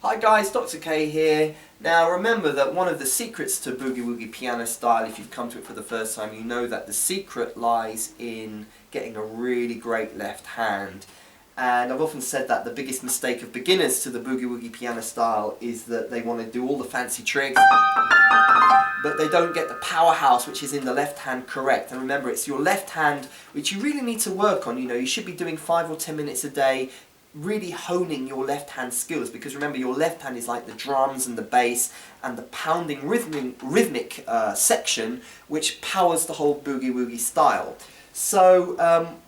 Hi guys, Dr. K here. Now remember that one of the secrets to Boogie Woogie piano style, if you've come to it for the first time, you know that the secret lies in getting a really great left hand. And I've often said that the biggest mistake of beginners to the Boogie Woogie piano style is that they want to do all the fancy tricks, but they don't get the powerhouse which is in the left hand correct. And remember, it's your left hand which you really need to work on. You know, you should be doing 5 or 10 minutes a day, really honing your left hand skills, because remember, your left hand is like the drums and the bass and the pounding rhythmic section which powers the whole Boogie Woogie style. So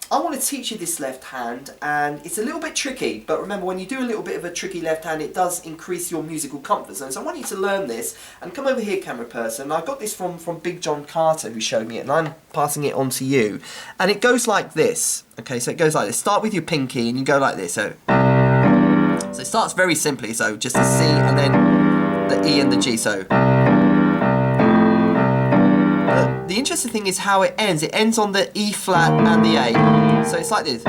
I want to teach you this left hand, and it's a little bit tricky, but remember, when you do a little bit of a tricky left hand, it does increase your musical comfort zone. So I want you to learn this, and come over here, camera person. I got this from Big John Carter, who showed me it, and I'm passing it on to you. And it goes like this. Okay, so it goes like this. Start with your pinky, and you go like this. So it starts very simply, so just a C, and then the E and the G. So the interesting thing is how it ends. It ends on the E flat and the A. So it's like this. It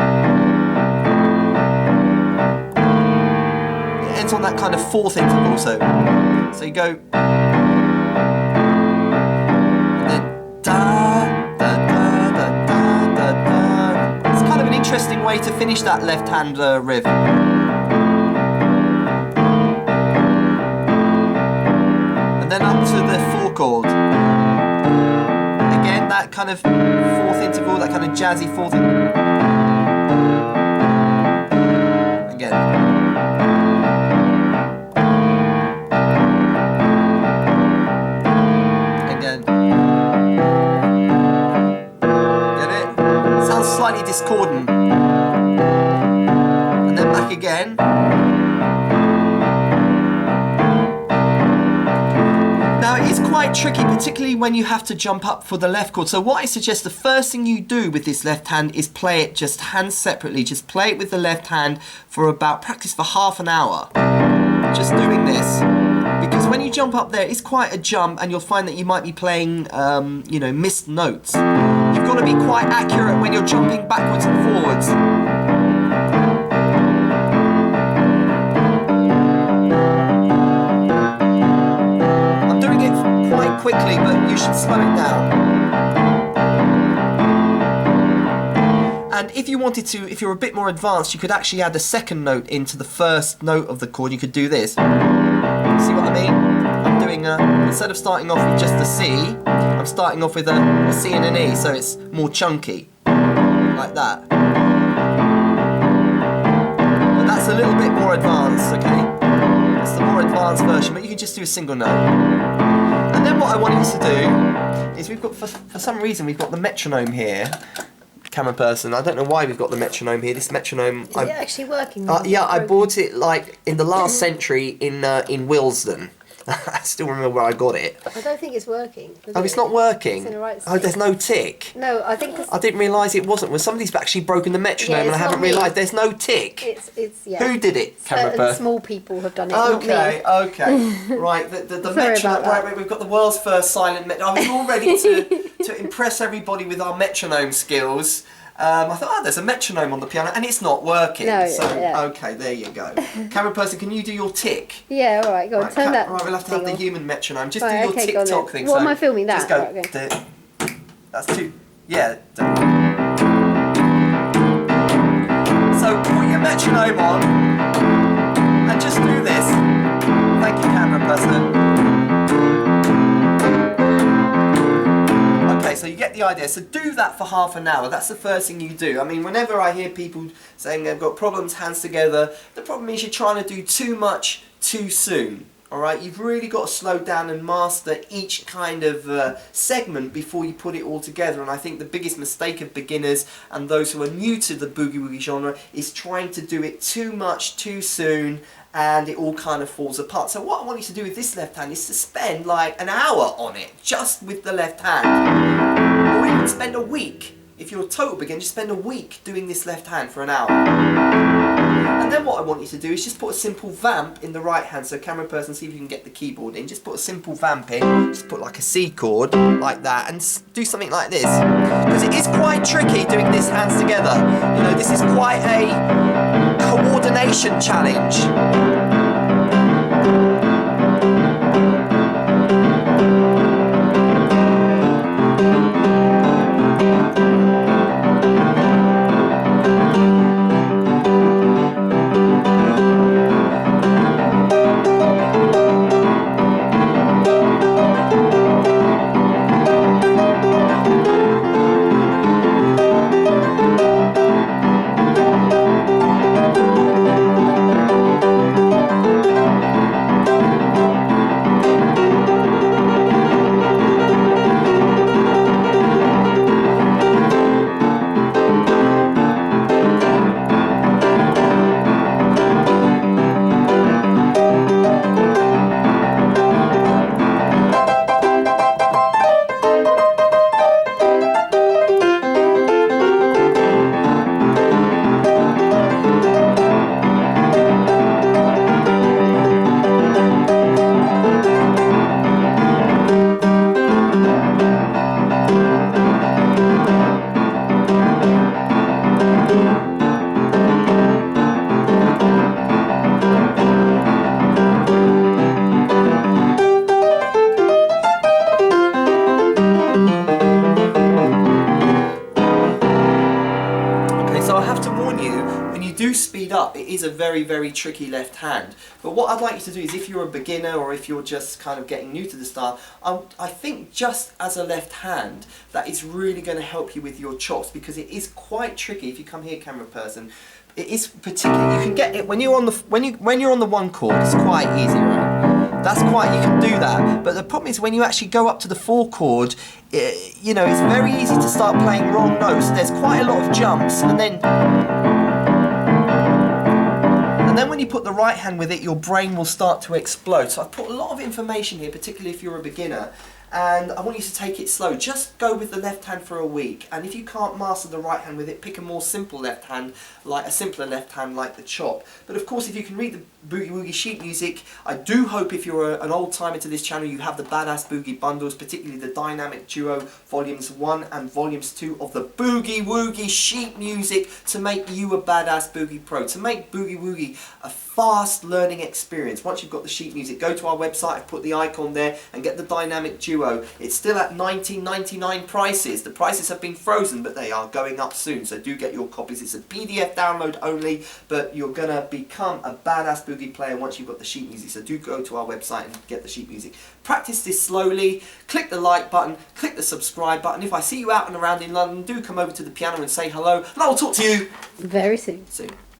ends on that kind of fourth interval. So you go, and then da da da da da da da. It's kind of an interesting way to finish that left hand riff. And then up to the 4 chord. That kind of fourth interval, that kind of jazzy fourth interval. Again. Again. Get it? Sounds slightly discordant. And then back again. Now it is quite tricky, particularly when you have to jump up for the left chord. So what I suggest, the first thing you do with this left hand is play it just hands separately. Just play it with the left hand for practice for half an hour. Just doing this. Because when you jump up there, it's quite a jump, and you'll find that you might be playing, you know, missed notes. You've got to be quite accurate when you're jumping backwards and forwards. Quickly, but you should slow it down. And if you wanted to, if you're a bit more advanced, you could actually add a second note into the first note of the chord. You could do this. See what I mean? I'm doing instead of starting off with just a C, I'm starting off with a C and an E, so it's more chunky, like that. But that's a little bit more advanced, okay? That's the more advanced version, but you can just do a single note. And then what I want you to do is, we've got, for some reason, we've got the metronome here. Camera person, I don't know why we've got the metronome here. This metronome... Is it actually working? Yeah, I bought it like in the last century in Willesden. I still remember where I got it. I don't think it's working. Oh, it's not working? It's in the right oh, there's no tick? No, I think... I didn't realise it wasn't. Well, somebody's actually broken the metronome, and I haven't realised there's no tick. Yeah. Who did it, camera person? Small people have done it, okay, not me. Okay. Right, the metronome... Right, we've got the world's first silent metronome. I was all ready to impress everybody with our metronome skills. I thought, oh, there's a metronome on the piano, and it's not working. No, so, okay, there you go. Camera person, can you do your tick? Yeah, all right, go on, turn that. Right, we'll have to have the human metronome. Just right, do your tick-tock thing. What am I filming that? Just go. Right, okay. That's 2. Yeah. So put your metronome on, and just do this. Thank you, camera person. Okay, so you get the idea. So do that for half an hour. That's the first thing you do. I mean, whenever I hear people saying they've got problems, hands together, the problem is you're trying to do too much too soon. Alright, you've really got to slow down and master each kind of segment before you put it all together. And I think the biggest mistake of beginners and those who are new to the Boogie Woogie genre is trying to do it too much too soon, and it all kind of falls apart. So what I want you to do with this left hand is to spend like an hour on it, just with the left hand. Or even spend a week. If you're a total beginner, just spend a week doing this left hand for an hour. And then what I want you to do is just put a simple vamp in the right hand. So camera person, see if you can get the keyboard in. Just put a simple vamp in. Just put like a C chord like that, and do something like this. Because it is quite tricky doing this hands together. You know, this is quite a coordination challenge. up, it is a very, very tricky left hand. But what I'd like you to do is, if you're a beginner or if you're just kind of getting new to the style, I think just as a left hand, that is really going to help you with your chops, because it is quite tricky. If you come here, camera person, it is particularly, you can get it when you're on the when you're on the one chord, it's quite easy, right? That's quite, you can do that. But the problem is when you actually go up to the 4 chord, you know, it's very easy to start playing wrong notes. There's quite a lot of jumps, and then when you put the right hand with it, your brain will start to explode. So I've put a lot of information here, particularly if you're a beginner, and I want you to take it slow. Just go with the left hand for a week, and if you can't master the right hand with it, pick a more simple left hand, like a simpler left hand like the chop. But of course, if you can read the Boogie Woogie sheet music, I do hope if you're an old timer to this channel, you have the Badass Boogie bundles, particularly the Dynamic Duo Volumes 1 and Volumes 2 of the Boogie Woogie sheet music to make you a Badass Boogie Pro, to make Boogie Woogie a fast learning experience. Once you've got the sheet music, go to our website, I've put the icon there, and get the Dynamic Duo. It's still at $19.99 prices. The prices have been frozen, but they are going up soon, so do get your copies. It's a PDF download only, but you're going to become a badass boogie player once you've got the sheet music, so do go to our website and get the sheet music. Practice this slowly, click the like button, click the subscribe button. If I see you out and around in London, do come over to the piano and say hello, and I will talk to you Very soon. soon.